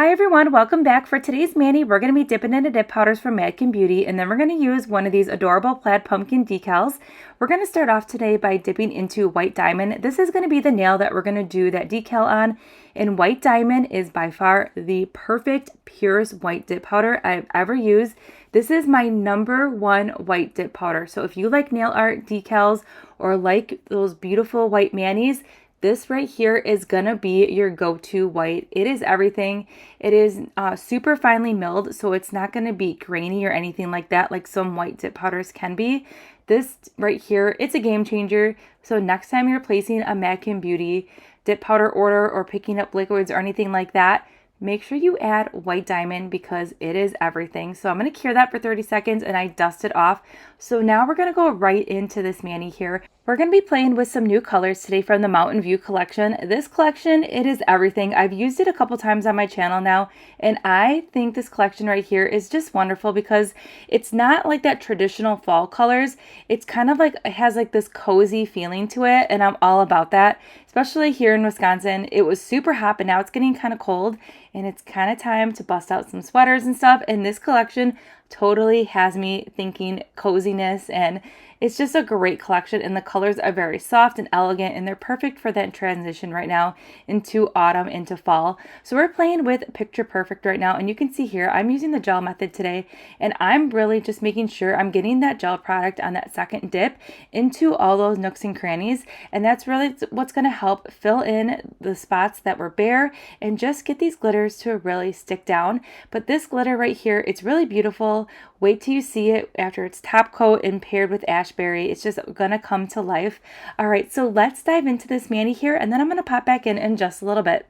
Hi everyone, welcome back. For today's mani, we're going to be dipping into dip powders from MadKin Beauty, and then we're going to use one of these adorable plaid pumpkin decals. We're going to start off today by dipping into White Diamond. This is going to be the nail that we're going to do that decal on, and White Diamond is by far the perfect purest white dip powder I've ever used. This is my #1 white dip powder. So if you like nail art decals or like those beautiful white manis, this right here is gonna be your go-to white. It is everything. It is super finely milled, so it's not gonna be grainy or anything like that like some white dip powders can be. This right here, it's a game changer. So next time you're placing a MadKin Beauty dip powder order or picking up liquids or anything like that, make sure you add White Diamond because it is everything. So I'm going to cure that for 30 seconds and I dust it off. So now we're going to go right into this mani here. We're going to be playing with some new colors today from the Mountain View collection. This collection, it is everything. I've used it a couple times on my channel now, and I think this collection right here is just wonderful because it's not like that traditional fall colors. It's kind of like, it has like this cozy feeling to it, and I'm all about that. Especially here in Wisconsin, it was super hot, but now it's getting kind of cold, and it's kind of time to bust out some sweaters and stuff, and this collection totally has me thinking coziness, and it's just a great collection, and the colors are very soft and elegant, and they're perfect for that transition right now into autumn, into fall. So we're playing with Picture Perfect right now, and you can see here I'm using the gel method today, and I'm really just making sure I'm getting that gel product on that second dip into all those nooks and crannies, and that's really what's going to help fill in the spots that were bare and just get these glitters to really stick down. But this glitter right here, it's really beautiful. Wait till you see it after it's top coat and paired with Ashberry. It's just gonna come to life. All right, so let's dive into this mani here, and then I'm gonna pop back in just a little bit.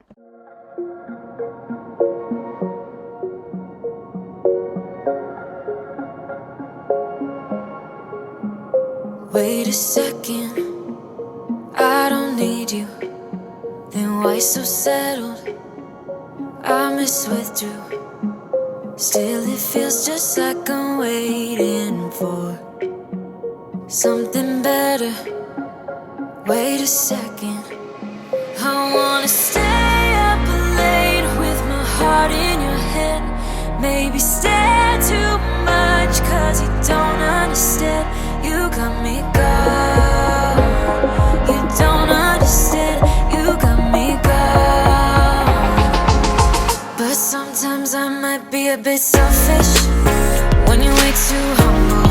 Wait a second, I don't need you. Then why so settled? I withdrew. Still it feels just like I'm waiting for something better. Wait a second, I wanna stay up late with my heart in your head. Maybe stay too much cause you don't understand. You got me gone. You don't understand. You got me gone. But sometimes I might be a bit selfish when you're way too humble.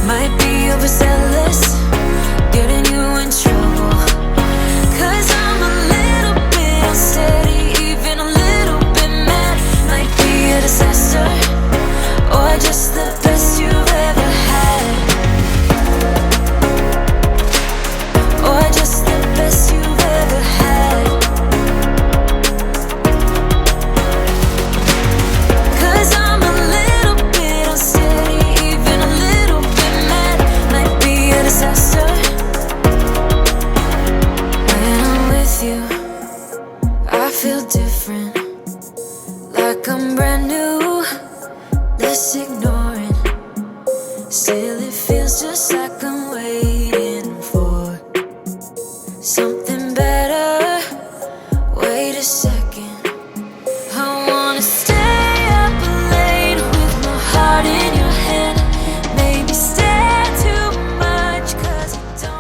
Might be overzealous, getting you in trouble. Cause I'm a little bit unsteady, even a little bit mad. Might be a disaster, or just the best you've ever had. Or just the best you've ever had. Cause I'm a little bit unsteady, even a little bit mad. Might be a disaster. When I'm with you, I feel different, like I'm brand new, less ignoring. Still it feels just like I'm waiting for something better. Wait a second, I wanna stay up late with my heart in your hand. Maybe stay too much cause you don't.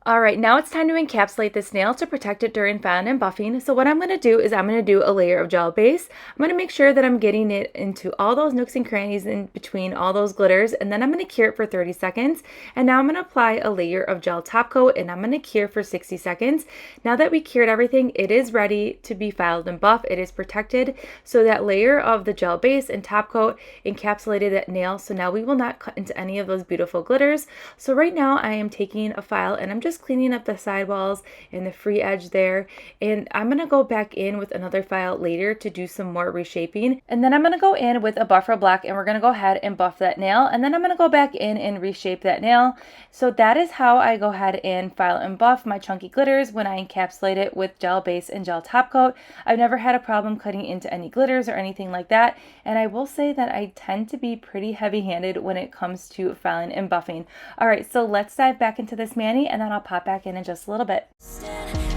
All right, now it's time to encapsulate this nail to protect it during filing and buffing. So what I'm going to do is I'm going to do a layer of gel base. I'm going to make sure that I'm getting it into all those nooks and crannies in between all those glitters, and then I'm going to cure it for 30 seconds. And now I'm going to apply a layer of gel top coat, and I'm going to cure for 60 seconds. Now that we cured everything, it is ready to be filed and buffed. It is protected. So that layer of the gel base and top coat encapsulated that nail. So now we will not cut into any of those beautiful glitters. So right now I am taking a file and I'm just cleaning up the sidewalls and the free edge there, and I'm going to go back in with another file later to do some more reshaping, and then I'm going to go in with a buffer block and we're going to go ahead and buff that nail, and then I'm going to go back in and reshape that nail. So that is how I go ahead and file and buff my chunky glitters when I encapsulate it with gel base and gel top coat. I've never had a problem cutting into any glitters or anything like that, and I will say that I tend to be pretty heavy-handed when it comes to filing and buffing. All right, so let's dive back into this mani, and then I'll pop back in just a little bit.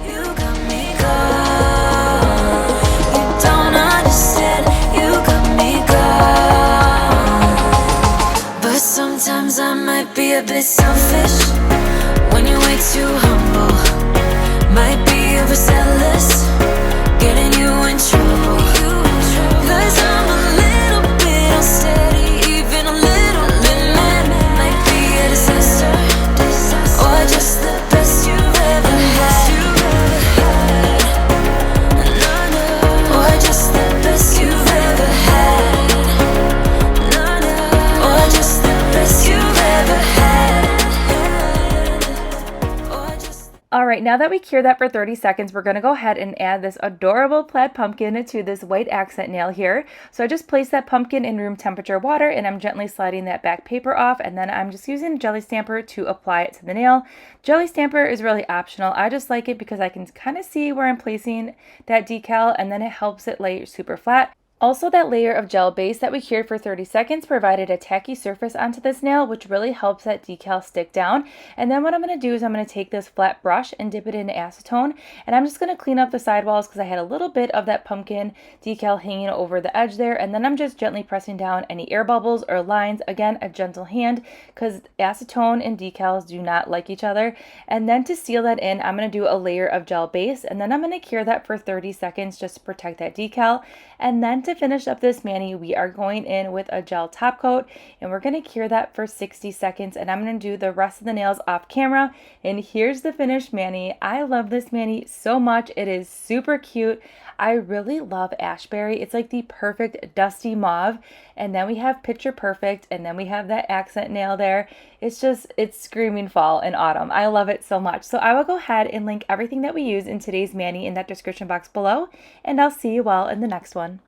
You got me gone. You don't understand. a bit selfish when you're way too humble. Might be overzealous, getting you in trouble. 'Cause I'm a little bit unsteady, even a little bit mad. Might be a disaster, or just the best you've ever had. Or just the best you've ever had. Or just the best you've ever had. All right, now that we cured that for 30 seconds, we're gonna go ahead and add this adorable plaid pumpkin to this white accent nail here. So I just placed that pumpkin in room temperature water and I'm gently sliding that back paper off, and then I'm just using a jelly stamper to apply it to the nail. Jelly stamper is really optional. I just like it because I can kind of see where I'm placing that decal, and then it helps it lay super flat. Also, that layer of gel base that we cured for 30 seconds provided a tacky surface onto this nail, which really helps that decal stick down. And then what I'm going to do is I'm going to take this flat brush and dip it into acetone, and I'm just going to clean up the sidewalls because I had a little bit of that pumpkin decal hanging over the edge there, and then I'm just gently pressing down any air bubbles or lines. Again, a gentle hand, because acetone and decals do not like each other. And then to seal that in, I'm going to do a layer of gel base, and then I'm going to cure that for 30 seconds just to protect that decal. And then to finish up this mani, we are going in with a gel top coat, and we're going to cure that for 60 seconds, and I'm going to do the rest of the nails off camera. And here's the finished mani. I love this mani so much. It is super cute. I really love Ashberry. It's like the perfect dusty mauve, and then we have Picture Perfect, and then we have that accent nail there. It's screaming fall and autumn. I love it so much. So I will go ahead and link everything that we use in today's mani in that description box below, and I'll see you all in the next one.